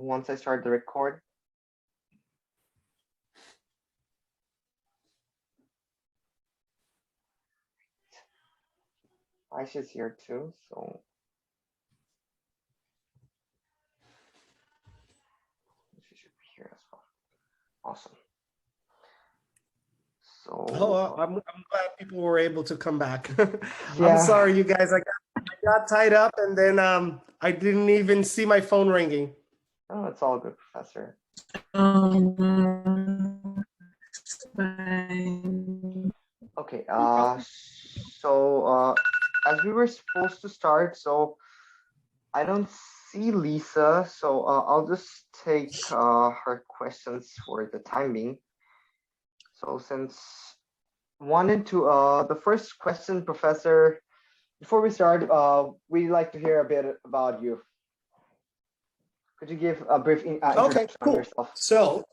once I start the record. Aisha's here too, so she should be here as well. Awesome. So I'm glad people were able to come back. yeah. I'm sorry, you guys. I got tied up, and then I didn't even see my phone ringing. Oh, it's all good, Professor. Okay. So as we were supposed to start, so I don't see Lisa, so I'll just take her questions for the time being. So since one and two, the first question, Professor, before we start, we'd like to hear a bit about you. Could you give a brief introduction on yourself? So,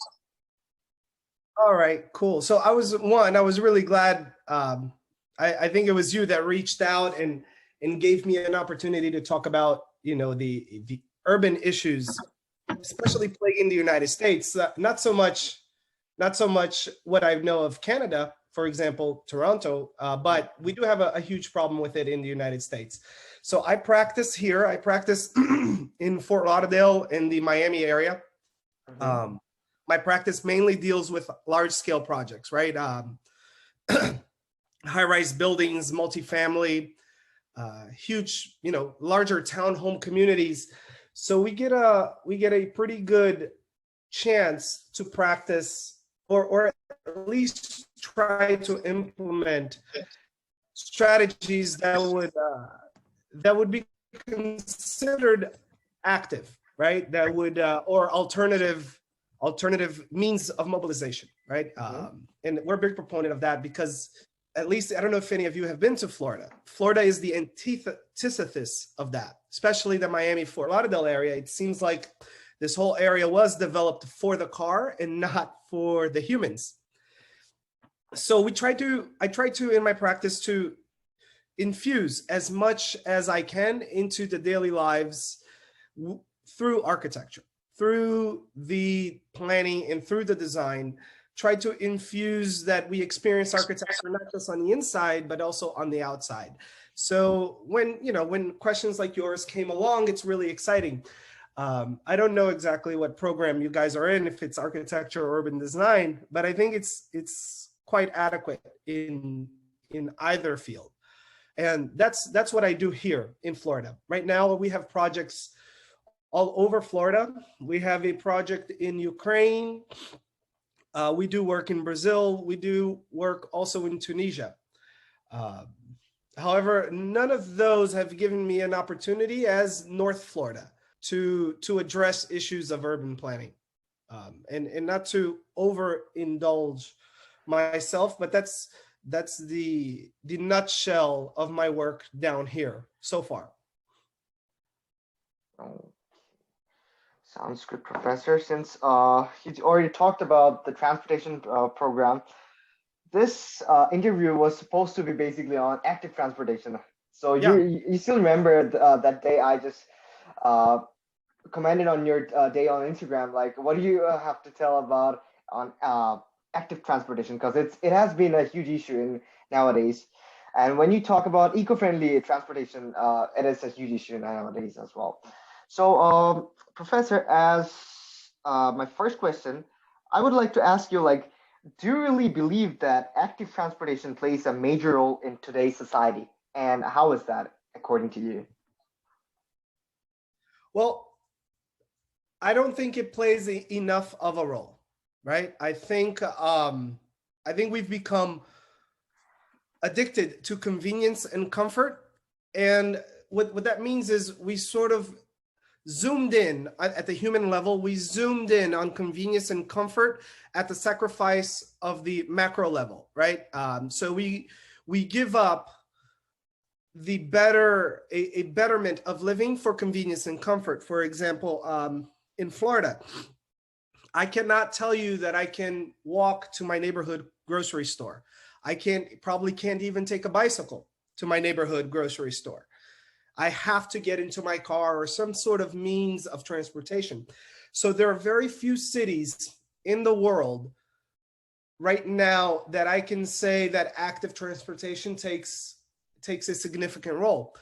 all right, cool. So I was really glad. I think it was you that reached out and gave me an opportunity to talk about, the urban issues, especially plaguing the United States. Not so much what I know of Canada, for example, Toronto, but we do have a huge problem with it in the United States. So I practice here. I practice in Fort Lauderdale in the Miami area. Mm-hmm. My practice mainly deals with large scale projects, right? High-rise buildings, multifamily, huge, larger townhome communities. So we get a pretty good chance to practice or at least try to implement strategies that would be considered active, right? That would or alternative means of mobilization, right? And we're a big proponent of that because, at least, I don't know if any of you have been to Florida. Florida is the antithesis of that, especially the Miami, Fort Lauderdale area. It seems like this whole area was developed for the car and not for the humans. So I try to, in my practice, to infuse as much as I can into the daily lives through architecture, through the planning and through the design. Try to infuse that we experience architecture not just on the inside, but also on the outside. So when questions like yours came along, it's really exciting. I don't know exactly what program you guys are in, if it's architecture or urban design, but I think it's quite adequate in either field. And that's what I do here in Florida. Right now, we have projects all over Florida. We have a project in Ukraine. We do work in Brazil. We do work also in Tunisia. However, none of those have given me an opportunity as North Florida to address issues of urban planning, and not to overindulge myself, but that's the nutshell of my work down here so far. Oh, sounds good, Professor. Since he's already talked about the transportation program, this interview was supposed to be basically on active transportation. So Yeah. you still remember that day I just commented on your day on Instagram? Like, what do you have to tell about on active transportation? Because it has been a huge issue nowadays. And when you talk about eco-friendly transportation, it is a huge issue nowadays as well. So, Professor, as my first question, I would like to ask you, like, do you really believe that active transportation plays a major role in today's society? And how is that, according to you? Well, I don't think it plays enough of a role, right? I think we've become addicted to convenience and comfort. And what that means is we sort of zoomed in at the human level. We zoomed in on convenience and comfort at the sacrifice of the macro level, right? So we give up a betterment of living for convenience and comfort. For example, in Florida, I cannot tell you that I can walk to my neighborhood grocery store. I probably can't even take a bicycle to my neighborhood grocery store. I have to get into my car or some sort of means of transportation. So there are very few cities in the world right now that I can say that active transportation takes a significant role.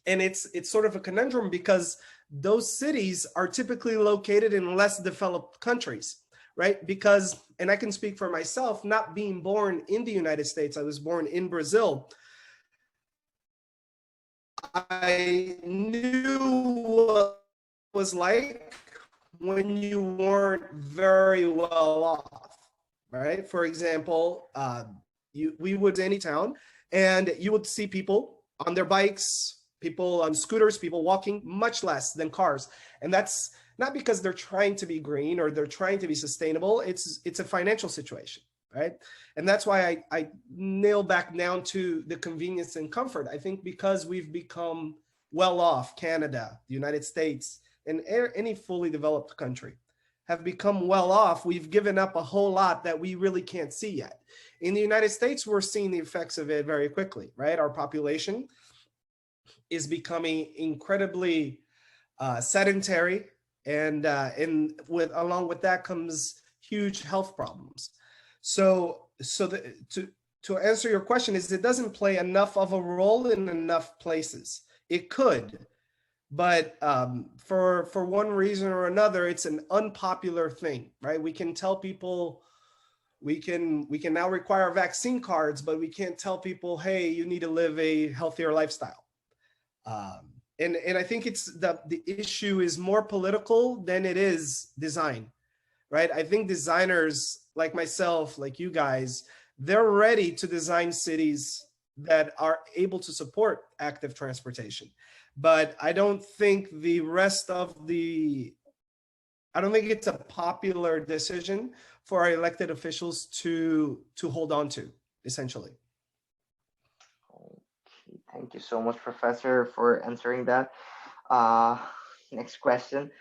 And it's sort of a conundrum because those cities are typically located in less developed countries, right? Because, and I can speak for myself, not being born in the United States, I was born in Brazil. I knew what it was like when you weren't very well off, right? For example, we would any town and you would see people on their bikes, people on scooters, people walking, much less than cars. And that's not because they're trying to be green or they're trying to be sustainable. It's a financial situation, right? And that's why I nail back down to the convenience and comfort. I think because we've become well off, Canada, the United States, and any fully developed country have become well off, we've given up a whole lot that we really can't see yet. In the United States, we're seeing the effects of it very quickly, right? Our population is becoming incredibly sedentary, and along with that comes huge health problems. So to answer your question is it doesn't play enough of a role in enough places. It could, but for one reason or another, it's an unpopular thing, right? We can tell people, we can now require vaccine cards, but we can't tell people, hey, you need to live a healthier lifestyle. And I think it's the issue is more political than it is design, right? I think designers like myself, like you guys, they're ready to design cities that are able to support active transportation. But I don't think the rest of I don't think it's a popular decision for our elected officials to hold on to, essentially. Okay, thank you so much, Professor, for answering that. Next question.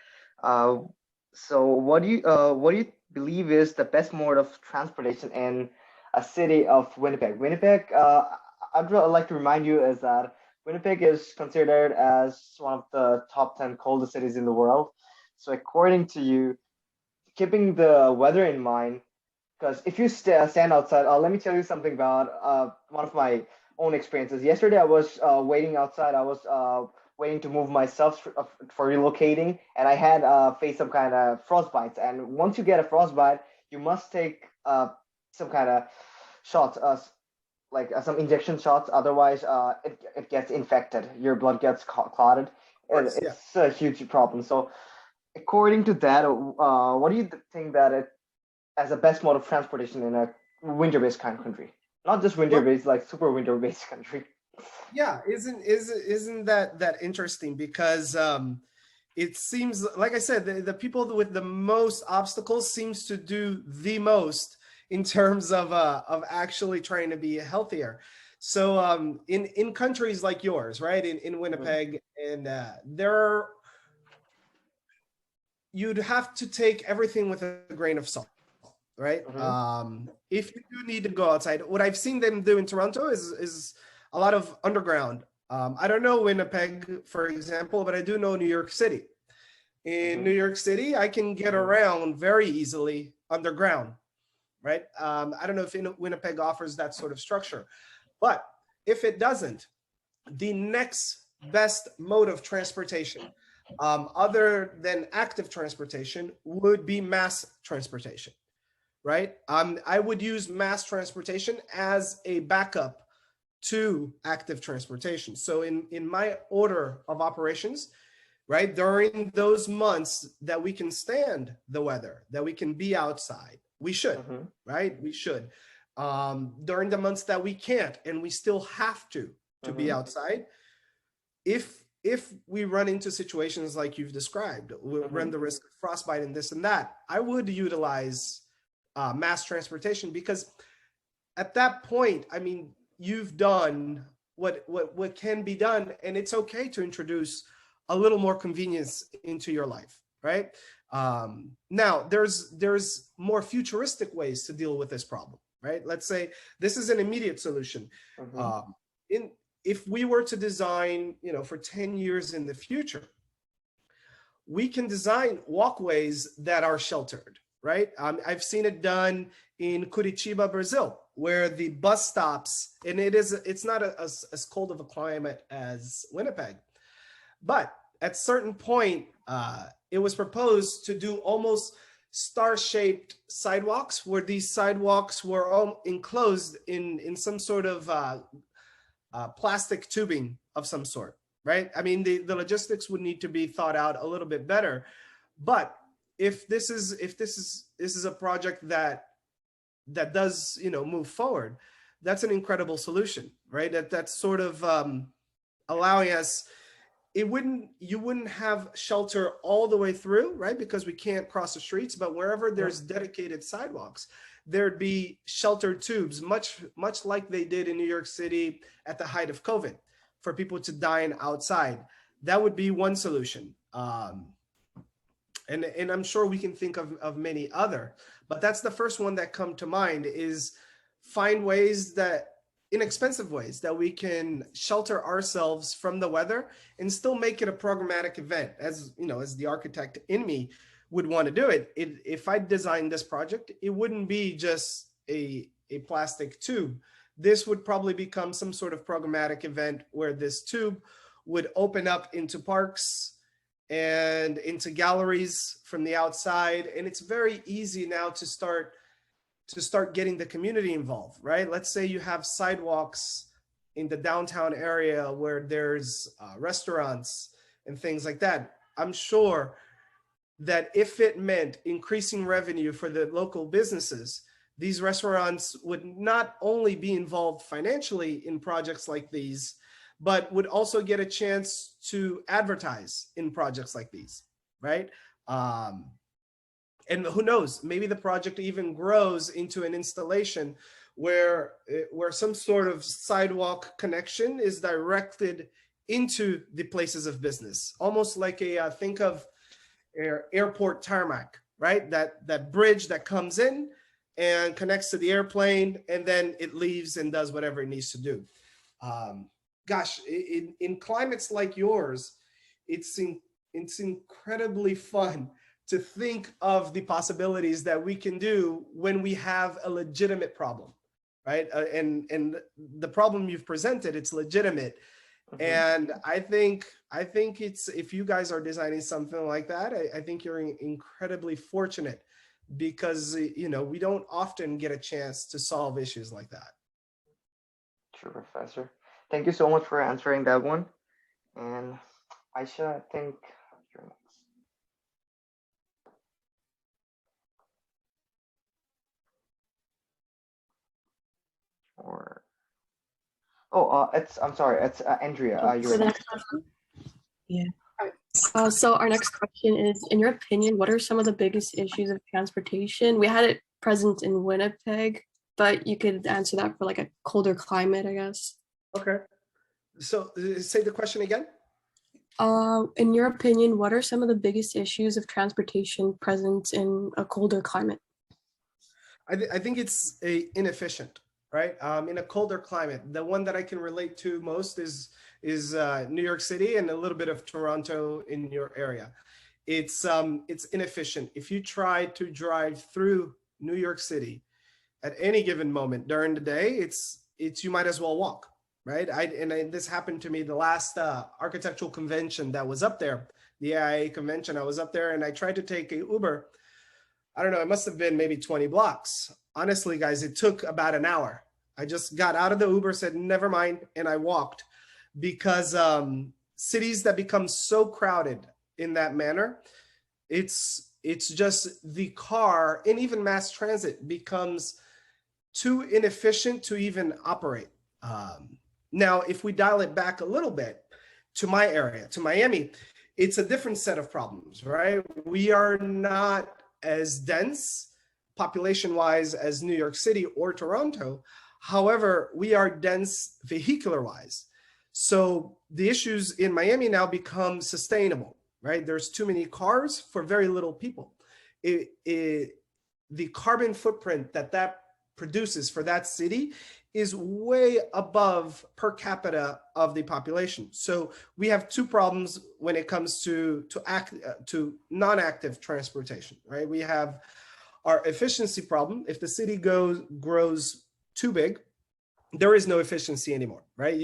So what do you believe is the best mode of transportation in a city of Winnipeg? Winnipeg, I'd like to remind you is that Winnipeg is considered as one of the top 10 coldest cities in the world. So according to you, keeping the weather in mind, because if you stand outside, let me tell you something about one of my own experiences. Yesterday, I was waiting outside. I was waiting to move myself for relocating, and I had faced some kind of frostbites. And once you get a frostbite, you must take some kind of shots, like some injection shots. Otherwise, it gets infected. Your blood gets clotted. Course, yeah. It's a huge problem. So, according to that, what do you think that it as a best mode of transportation in a winter-based kind of country? Not just winter-based, like super winter-based country. Yeah, isn't that interesting? Because it seems, like I said, the people with the most obstacles seems to do the most in terms of actually trying to be healthier. So in countries like yours, right, in Winnipeg, and you'd have to take everything with a grain of salt, right? If you do need to go outside, what I've seen them do in Toronto is a lot of underground. I don't know Winnipeg, for example, but I do know New York City. In New York City, I can get around very easily underground, right? I don't know if Winnipeg offers that sort of structure, but if it doesn't, the next best mode of transportation, other than active transportation, would be mass transportation, right? I would use mass transportation as a backup to active transportation. So in my order of operations, right, during those months that we can stand the weather, that we can be outside, we should, right? We should. During the months that we can't, and we still have to be outside, if we run into situations like you've described, we run the risk of frostbite and this and that, I would utilize mass transportation, because at that point, I mean, you've done what can be done, and it's okay to introduce a little more convenience into your life, right? Now, there's more futuristic ways to deal with this problem, right? Let's say this is an immediate solution. If we were to design, for 10 years in the future, we can design walkways that are sheltered, right? I've seen it done in Curitiba, Brazil, where the bus stops, and it's not as cold of a climate as Winnipeg, but at certain point, it was proposed to do almost star-shaped sidewalks, where these sidewalks were all enclosed in some sort of plastic tubing of some sort, right? I mean, the logistics would need to be thought out a little bit better, but if this is a project that does, you know, move forward, that's an incredible solution, right? That's sort of allowing us. You wouldn't have shelter all the way through, right? Because we can't cross the streets, but wherever there's dedicated sidewalks, there'd be sheltered tubes, much like they did in New York City at the height of COVID, for people to dine outside. That would be one solution. And I'm sure we can think of many other, but that's the first one that come to mind, is find ways that, inexpensive ways that we can shelter ourselves from the weather and still make it a programmatic event, as you know, as the architect in me would want to do it. If I designed this project, it wouldn't be just a plastic tube. This would probably become some sort of programmatic event where this tube would open up into parks and into galleries from the outside. And it's very easy now to start getting the community involved, right? Let's say you have sidewalks in the downtown area where there's restaurants and things like that. I'm sure that if it meant increasing revenue for the local businesses, these restaurants would not only be involved financially in projects like these, but would also get a chance to advertise in projects like these, right? And who knows, maybe the project even grows into an installation where some sort of sidewalk connection is directed into the places of business, almost like think of airport tarmac, right? That bridge that comes in and connects to the airplane, and then it leaves and does whatever it needs to do. Gosh, in climates like yours, it's incredibly fun to think of the possibilities that we can do when we have a legitimate problem, right? And the problem you've presented, it's legitimate. Mm-hmm. And I think it's, if you guys are designing something like that, I think you're incredibly fortunate, because, you know, we don't often get a chance to solve issues like that. True, Professor. Thank you so much for answering that one. And Aisha, I think you're next. Or I'm sorry, it's Andrea. For the next question? Yeah. All right. So our next question is, in your opinion, what are some of the biggest issues of transportation? We had it present in Winnipeg, but you could answer that for like a colder climate, I guess. Okay. So say the question again. In your opinion, what are some of the biggest issues of transportation present in a colder climate? I think it's inefficient, right? In a colder climate, the one that I can relate to most is New York City and a little bit of Toronto in your area. It's inefficient. If you try to drive through New York City at any given moment during the day, it's you might as well walk, right? This happened to me the last architectural convention that was up there, the AIA convention. I was up there and I tried to take a Uber. I don't know, it must have been maybe 20 blocks. Honestly, guys, it took about an hour. I just got out of the Uber, said, never mind, and I walked, because cities that become so crowded in that manner, it's just the car, and even mass transit becomes too inefficient to even operate. Now, if we dial it back a little bit to my area, to Miami, it's a different set of problems, right? We are not as dense population-wise as New York City or Toronto. However, we are dense vehicular-wise. So the issues in Miami now become sustainable, right? There's too many cars for very little people. The carbon footprint that produces for that city is way above per capita of the population. So we have two problems when it comes to non-active transportation, right? We have our efficiency problem. If the city grows too big, there is no efficiency anymore, right?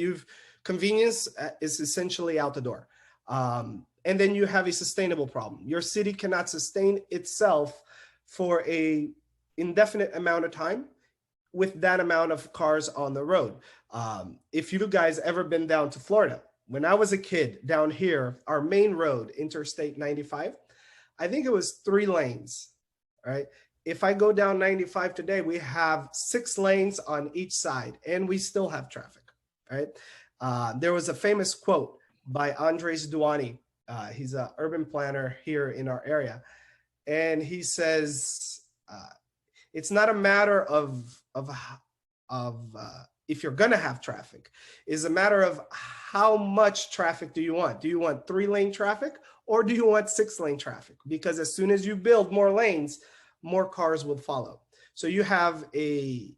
Convenience is essentially out the door. And then you have a sustainable problem. Your city cannot sustain itself for a indefinite amount of time with that amount of cars on the road. If you guys ever been down to Florida, when I was a kid down here, our main road, Interstate 95, I think it was 3 lanes, right? If I go down 95 today, we have 6 lanes on each side and we still have traffic, right? There was a famous quote by Andres Duani. He's an urban planner here in our area. And he says, it's not a matter of if you're gonna have traffic, it's a matter of how much traffic do you want? Do you want 3-lane traffic or do you want 6-lane traffic? Because as soon as you build more lanes, more cars will follow. So you have a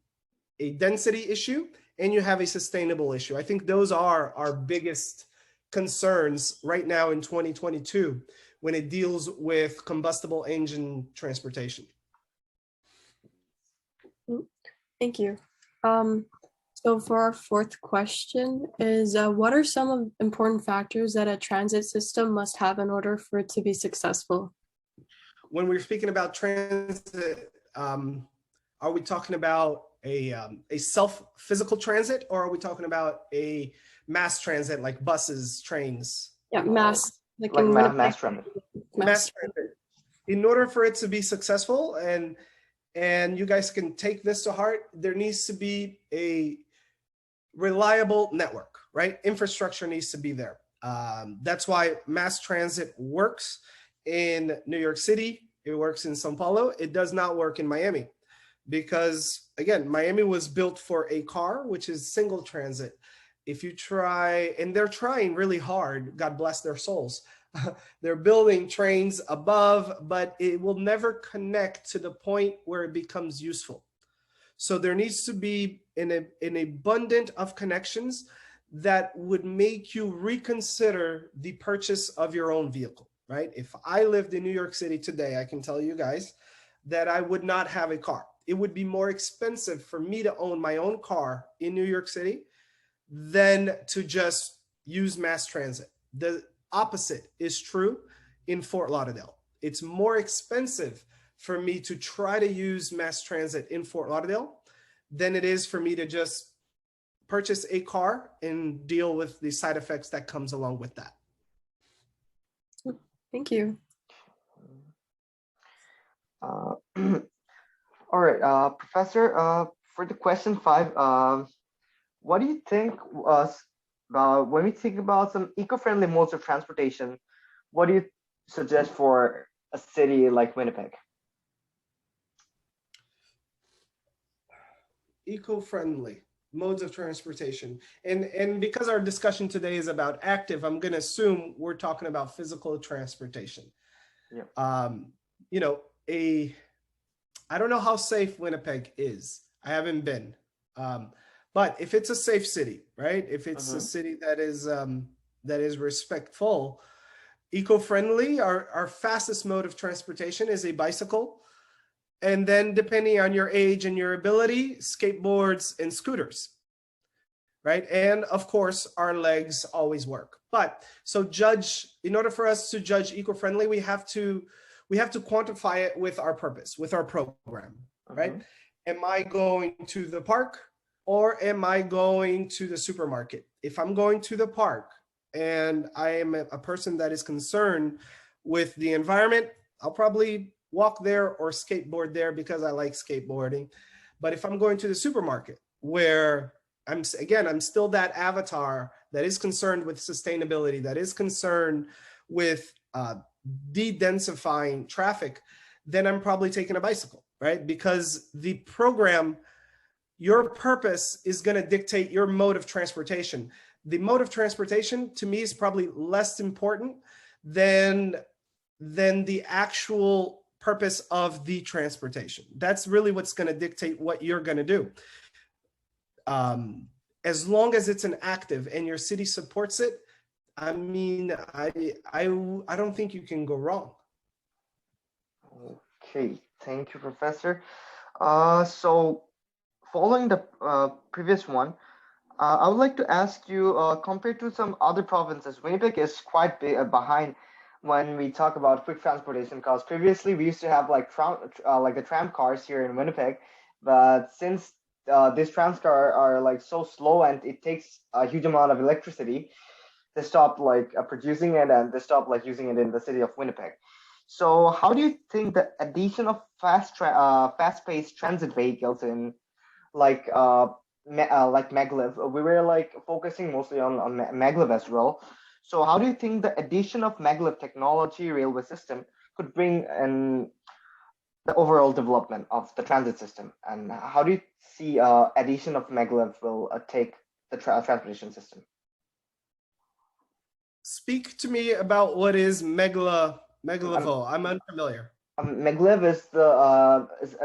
density issue and you have a sustainable issue. I think those are our biggest concerns right now in 2022 when it deals with combustible engine transportation. Thank you. So for our 4th question is, what are some important factors that a transit system must have in order for it to be successful? When we're speaking about transit, are we talking about a physical transit, or are we talking about a mass transit like buses, trains? Yeah, mass. Like mass transit. Mass transit. In order for it to be successful, and you guys can take this to heart, there needs to be a reliable network, right? Infrastructure needs to be there. That's why mass transit works in New York City. It works in Sao Paulo. It does not work in Miami because, again, Miami was built for a car, which is single transit. If you try, and they're trying really hard, God bless their souls, they're building trains above, but it will never connect to the point where it becomes useful. So there needs to be an abundance of connections that would make you reconsider the purchase of your own vehicle, right? If I lived in New York City today, I can tell you guys that I would not have a car. It would be more expensive for me to own my own car in New York City than to just use mass transit. The opposite is true in Fort Lauderdale. It's more expensive for me to try to use mass transit in Fort Lauderdale than it is for me to just purchase a car and deal with the side effects that comes along with that. Thank you. All right, Professor, for the question 5, what do you think when we think about some eco-friendly modes of transportation, what do you suggest for a city like Winnipeg? Eco-friendly modes of transportation. And because our discussion today is about active, I'm going to assume we're talking about physical transportation. Yeah. You know, I don't know how safe Winnipeg is. I haven't been. But if it's a safe city, right? If it's a city that is respectful, eco-friendly, our fastest mode of transportation is a bicycle. And then depending on your age and your ability, skateboards and scooters, right? And of course, our legs always work. But so in order for us to judge eco-friendly, we have to quantify it with our purpose, with our program, right? Am I going to the park or am I going to the supermarket? If I'm going to the park and I am a person that is concerned with the environment, I'll probably walk there or skateboard there because I like skateboarding. But if I'm going to the supermarket where I'm still that avatar that is concerned with sustainability, that is concerned with de-densifying traffic, then I'm probably taking a bicycle, right? Because the program, your purpose is going to dictate your mode of transportation. The mode of transportation to me is probably less important than the actual purpose of the transportation. That's really what's going to dictate what you're going to do. as long as it's an active and your city supports it, I mean, I don't think you can go wrong. Okay, thank you, Professor. So following the previous one, I would like to ask you, compared to some other provinces, Winnipeg is quite behind when we talk about quick transportation. Because previously we used to have like the tram cars here in Winnipeg, but since these trams are like so slow and it takes a huge amount of electricity, they stopped like producing it and they stopped like using it in the city of Winnipeg. So how do you think the addition of fast-paced transit vehicles in like like maglev, we were like focusing mostly on maglev as well. So how do you think the addition of maglev technology railway system could bring in the overall development of the transit system, and how do you see addition of maglev will take the transportation system? Speak to me about what is Megalevo. I'm unfamiliar. Maglev is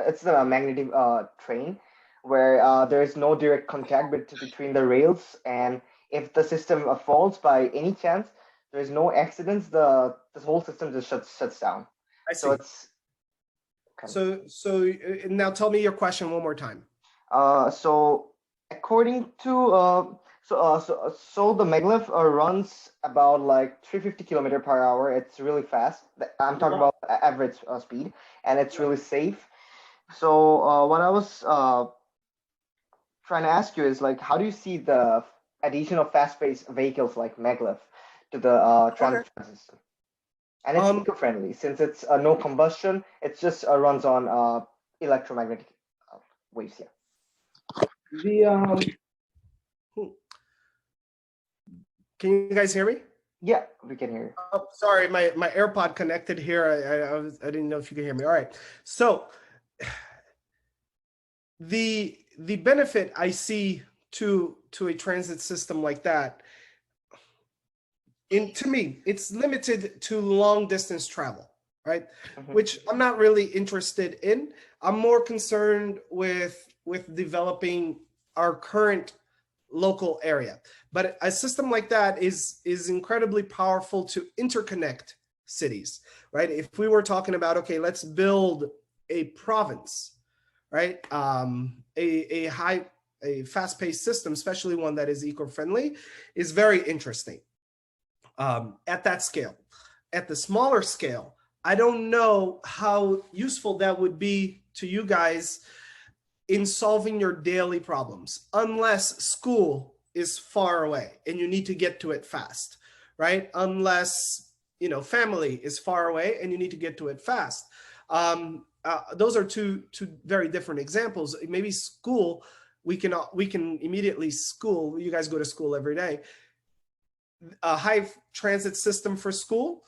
it's the magnetic train where there is no direct contact between the rails, and if the system falls by any chance, there is no accidents. This whole system just shuts down. I see. So it's so now tell me your question one more time. So according to so the maglev runs about like 350 km/h. It's really fast. I'm talking about average speed, and it's really safe. So what I was trying to ask you is like, how do you see the addition of fast-paced vehicles like maglev to the transit system? And it's eco-friendly since it's no combustion. It just runs on electromagnetic waves. Yeah. Can you guys hear me? Yeah, we can hear you. Oh, sorry, my AirPod connected here. I didn't know if you could hear me. All right. So the benefit I see to a transit system like that, to me, it's limited to long distance travel, right? Which I'm not really interested in. I'm more concerned with developing our current local area. But a system like that is incredibly powerful to interconnect cities, right? If we were talking about, okay, let's build a province, right? A fast-paced system, especially one that is eco-friendly, is very interesting at that scale. At the smaller scale, I don't know how useful that would be to you guys in solving your daily problems, unless school is far away and you need to get to it fast, right? Unless, family is far away and you need to get to it fast. Those are two very different examples. Maybe school, we can immediately school. You guys go to school every day. A high transit system for school,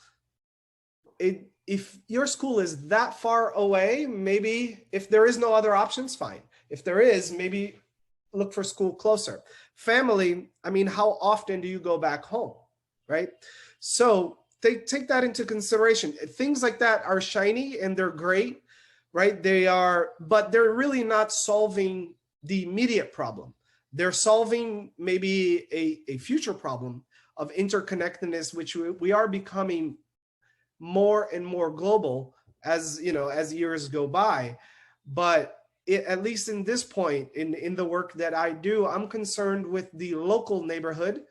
if your school is that far away, maybe if there is no other options, fine. If there is, maybe look for school closer. Family, I mean, how often do you go back home, right? So take that into consideration. Things like that are shiny and they're great, right? But they're really not solving the immediate problem. They're solving maybe a future problem of interconnectedness, which we are becoming more and more global as years go by. But at least in this point in the work that I do, I'm concerned with the local neighborhood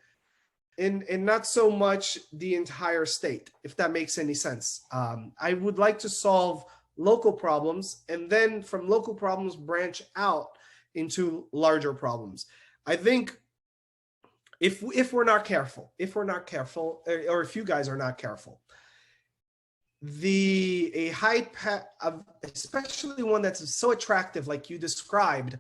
and not so much the entire state, if that makes any sense. I would like to solve local problems and then from local problems branch out into larger problems. I think if we're not careful, or if you guys are not careful, especially one that's so attractive like you described,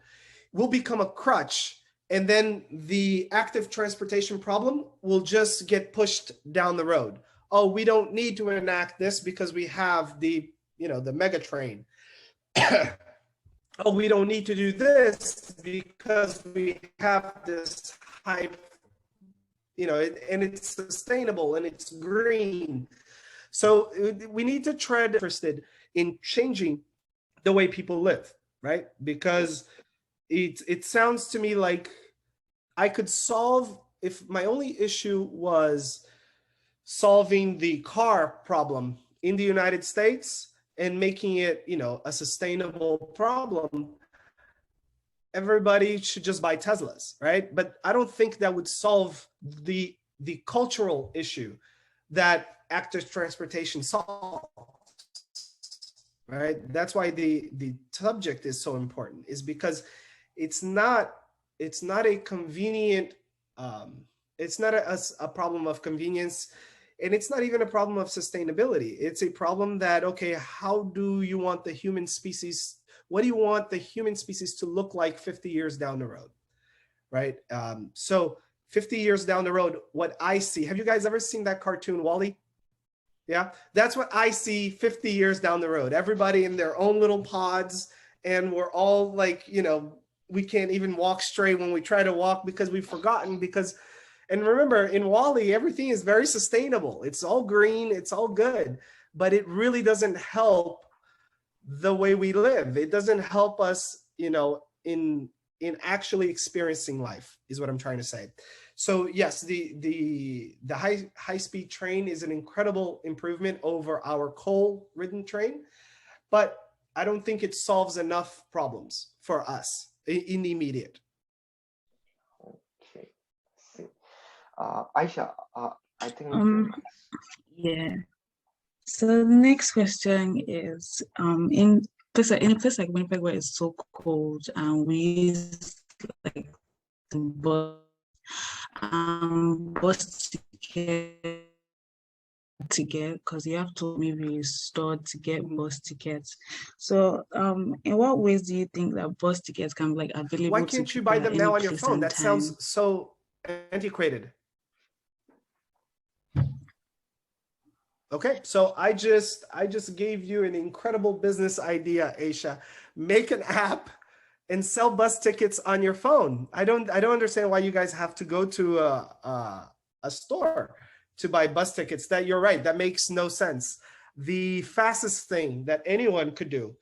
will become a crutch, and then the active transportation problem will just get pushed down the road. Oh, we don't need to enact this because we have the mega train. Oh, we don't need to do this because we have this hype, and it's sustainable and it's green. So we need to interested in changing the way people live, right? Because it sounds to me like I could solve, if my only issue was solving the car problem in the United States and making it, you know, a sustainable problem, everybody should just buy Teslas, right? But I don't think that would solve the cultural issue that active transportation solves, right? That's why the subject is so important, is because it's not a convenient, it's not a problem of convenience, and it's not even a problem of sustainability. It's a problem that, okay, how do you want the human species, what do you want the human species to look like 50 years down the road, right? So 50 years down the road, what I see, have you guys ever seen that cartoon Wall-E? Yeah, that's what I see 50 years down the road. Everybody in their own little pods, and we're all like, you know, we can't even walk straight when we try to walk because we've forgotten. Because, and remember, in Wall-E, everything is very sustainable. It's all green, it's all good, but it really doesn't help the way we live. It doesn't help us, you know, in actually experiencing life, is what I'm trying to say. So yes, the high speed train is an incredible improvement over our coal ridden train, but I don't think it solves enough problems for us in the immediate. Okay. See. Aisha, I think. Yeah. So the next question is, in a place like Winnipeg where it's so cold, and we use like the bus ticket, because you have to maybe store to get bus tickets. So in what ways do you think that bus tickets can be like available? Why can't you buy them now on your phone? That sounds so antiquated. Okay, so I just gave you an incredible business idea, Aisha. Make an app and sell bus tickets on your phone. I don't understand why you guys have to go to a store to buy bus tickets. That, you're right, that makes no sense. The fastest thing that anyone could do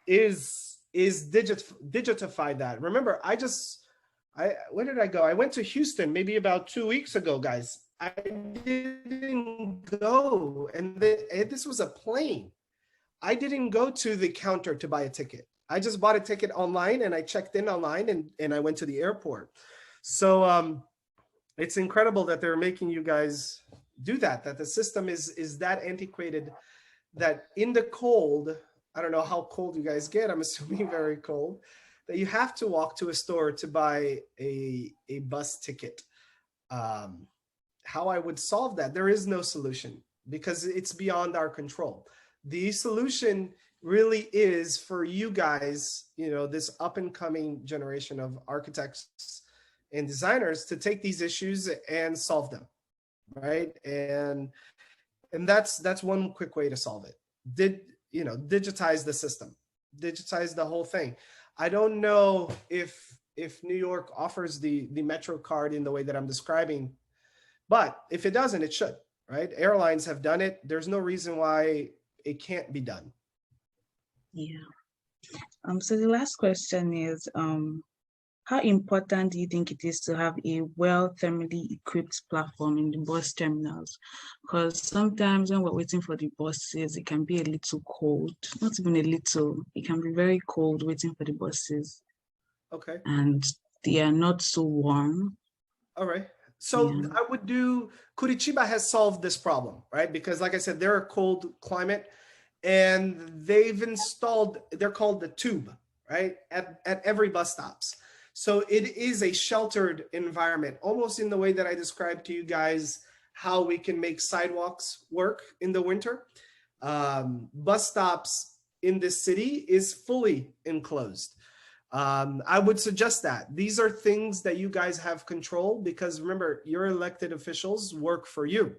is digitify that. Remember, where did I go? I went to Houston maybe about 2 weeks ago, guys. I didn't go, and this was a plane. I didn't go to the counter to buy a ticket. I just bought a ticket online, and I checked in online, and I went to the airport. So it's incredible that they're making you guys do that, that the system is that antiquated, that in the cold, I don't know how cold you guys get, I'm assuming very cold, that you have to walk to a store to buy a bus ticket. How I would solve that, there is no solution, because it's beyond our control. The solution really is for you guys, you know, this up and coming generation of architects and designers, to take these issues and solve them, right? And that's one quick way to solve it. Digitize the system, digitize the whole thing. I don't know if New York offers the Metro card in the way that I'm describing, but if it doesn't, it should, right? Airlines have done it. There's no reason why it can't be done. Yeah. So the last question is, how important do you think it is to have a well thermally equipped platform in the bus terminals? Because sometimes when we're waiting for the buses, it can be a little cold, not even a little, it can be very cold waiting for the buses. Okay. And they are not so warm. All right. So Yeah. I would do, Curitiba has solved this problem, right? Because like I said, they're a cold climate, and they've installed, they're called the tube, right? At every bus stops. So it is a sheltered environment, almost in the way that I described to you guys how we can make sidewalks work in the winter. Bus stops in this city is fully enclosed. I would suggest that. These are things that you guys have control, because remember, your elected officials work for you.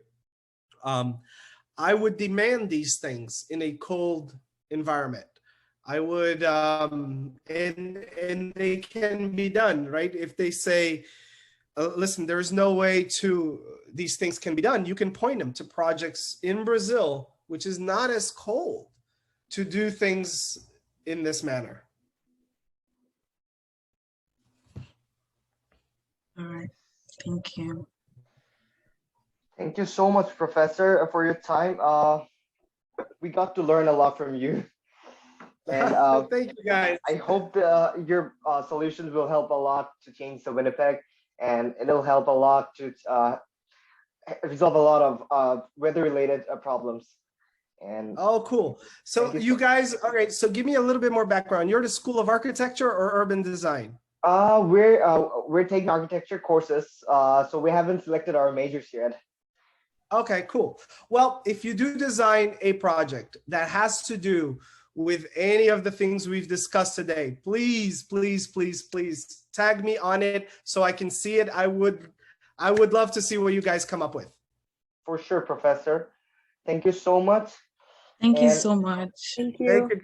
I would demand these things in a cold environment. I would, and they can be done, right? If they say, listen, there's no way these things can be done, you can point them to projects in Brazil, which is not as cold, to do things in this manner. All right. Thank you. Thank you so much, Professor, for your time. We got to learn a lot from you, and Thank you, guys. I hope your solutions will help a lot to change the Winnipeg, and it'll help a lot to resolve a lot of weather-related problems. And Oh, cool. So thank you you so- guys, all right, so give me a little bit more background. You're the School of Architecture or Urban Design? we're taking architecture courses, so we haven't selected our majors yet. Okay, cool. Well, if you do design a project that has to do with any of the things we've discussed today, please, please, please, please tag me on it so I can see it. I would love to see what you guys come up with. For sure, Professor. Thank you so much. Thank you And so much. Thank you. Thank you.